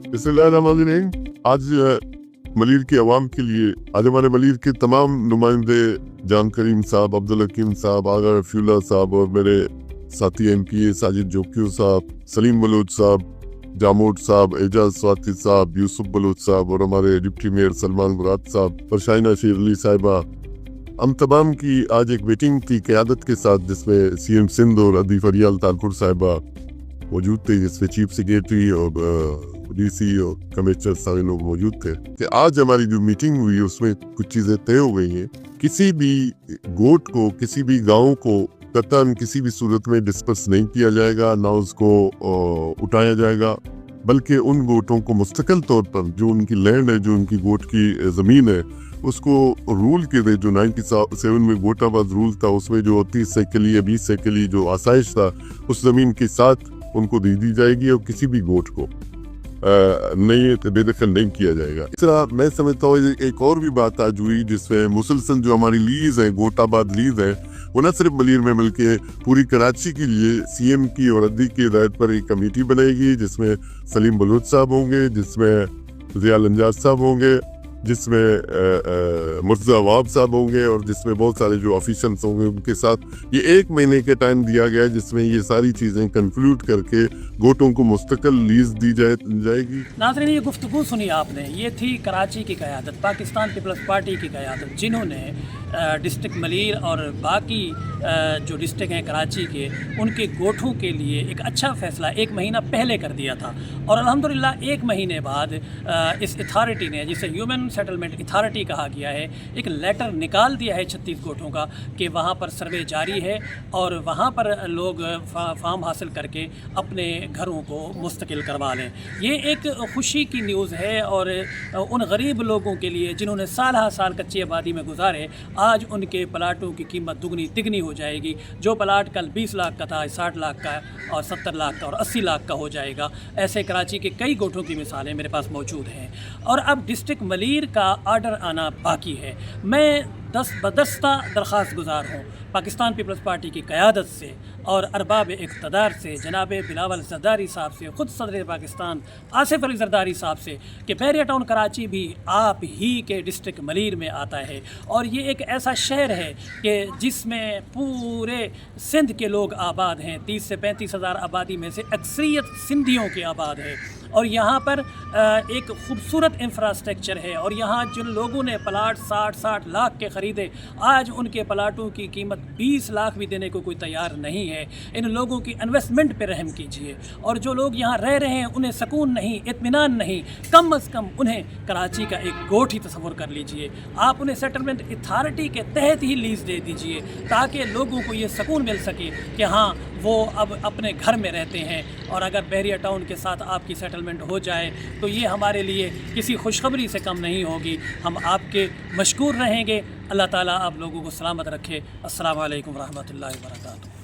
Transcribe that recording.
बिस्मिल्लाहिर्रहमानिर्रहीम। आज मलीर की आवाम के लिए आज हमारे मलीर के तमाम नुमाइंदे जान करीम साहब, अब्दुल हकीम साहब, आगा रफीउल्लाह साहब और मेरे साथी MPA साजिद जोकियो साहब, सलीम बलोच साहब, जामोद साहब, एजाज स्वाति साहब, यूसुफ बलोच साहब और हमारे डिप्टी मेयर सलमान मुराद साहब और शाइना शेरली साहिबा, हम तमाम की आज एक मीटिंग की क़यादत के साथ जिसमें CM सिंध और अदीफ अरियाल तारपुर साहिबा मौजूद थे, जिसमें चीफ सेक्रेटरी और DC और कमिश्नर सारे लोग मौजूद थे कि आज हमारी जो मीटिंग हुई उसमें कुछ चीज़ें तय हो गई हैं। किसी भी गोट को, किसी भी गांव को कतन किसी भी सूरत में डिस्पर्स नहीं किया जाएगा, ना उसको उठाया जाएगा, बल्कि उन गोटों को मुस्तकिल तौर पर जो उनकी लैंड है, जो उनकी गोट की ज़मीन है, उसको रूल के दे। जो 97 में गोटाबाद रूल था उसमें जो 30 सैकली या 20 सैकली जो आसाइश था उस ज़मीन के साथ उनको दे दी जाएगी और किसी भी गोट को नहीं बेदखल नहीं किया जाएगा। इस तरह मैं समझता हूँ एक और भी बात आज हुई जिसमें मुसलसल जो हमारी लीज है, गोटाबाद लीज है, वो न सिर्फ मलीर में बल्कि पूरी कराची के लिए CM की और अदी की हिदायत पर एक कमेटी बनेगी जिसमें सलीम बलोच साहब होंगे, जिसमें ज़िया लंजाज साहब होंगे, जिसमें मुर्तज़ा अवाब साहब होंगे और जिसमें बहुत सारे जो ऑफिशियल्स होंगे उनके साथ ये 1 महीने के टाइम दिया गया है जिसमें ये सारी चीज़ें कंक्लूड करके गोटों को मुस्तकिल लीज दी जाएगी। नाज़रीन, ये गुफ्तगू सुनी आपने, ये थी कराची की क़यादत, पाकिस्तान पीपल्स पार्टी की क़यादत, जिन्होंने डिस्ट्रिक्ट मलीर और बाकी जो डिस्ट्रिक्ट हैं कराची के, उनके गोठों के लिए एक अच्छा फ़ैसला 1 महीना पहले कर दिया था। और अल्हम्दुलिल्लाह 1 महीने बाद इस अथॉरिटी ने, जिसे ह्यूमन सेटलमेंट अथॉरिटी कहा गया है, एक लेटर निकाल दिया है 36 गोठों का कि वहाँ पर सर्वे जारी है और वहाँ पर लोग फार्म हासिल करके अपने घरों को मुस्तकिल करवा लें। ये एक खुशी की न्यूज़ है और उन गरीब लोगों के लिए जिन्होंने साल हा साल कच्ची आबादी में गुजारे, आज उनके प्लाटों की कीमत दुगनी तिगनी हो जाएगी। जो प्लाट कल 20 लाख का था 60 लाख का और 70 लाख का और 80 लाख का हो जाएगा। ऐसे कराची के कई गोठों की मिसालें मेरे पास मौजूद हैं और अब डिस्ट्रिक्ट मलीर का आर्डर आना बाकी है। मैं बदस्ता दरख्वास्त गुजार हूँ पाकिस्तान पीपल्स पार्टी की क़यादत से और अरबाब इक़्तिदार से, जनाब बिलावल ज़रदारी साहब से, ख़ुद सदर पाकिस्तान आसिफ अली ज़रदारी साहब से कि बहरिया टाउन कराची भी आप ही के डिस्ट्रिक्ट मलीर में आता है और ये एक ऐसा शहर है कि जिसमें पूरे सिंध के लोग आबाद हैं। 30 से 35 हज़ार आबादी में से अक्सरियत सिंधियों की आबाद है और यहाँ पर एक ख़ूबसूरत इंफ्रास्ट्रक्चर है और यहाँ जिन लोगों ने प्लाट 60 लाख के ख़रीदे, आज उनके प्लाटों की कीमत 20 लाख भी देने को कोई तैयार नहीं है। इन लोगों की इन्वेस्टमेंट पे रहम कीजिए और जो लोग यहाँ रह रहे हैं उन्हें सुकून नहीं, इत्मीनान नहीं, कम अज़ कम उन्हें कराची का एक गोठ ही तस्वुर कर लीजिए। आप उन्हें सेटलमेंट अथॉरिटी के तहत ही लीज़ दे दीजिए ताकि लोगों को ये सुकून मिल सके कि हाँ, वो अब अपने घर में रहते हैं। और अगर बहरिया टाउन के साथ आपकी सेटलमेंट हो जाए तो ये हमारे लिए किसी खुशखबरी से कम नहीं होगी। हम आपके मशकूर रहेंगे। अल्लाह ताला आप लोगों को सलामत रखे। अस्सलामु अलैकुम रहमतुल्लाहि व बरकातुहू।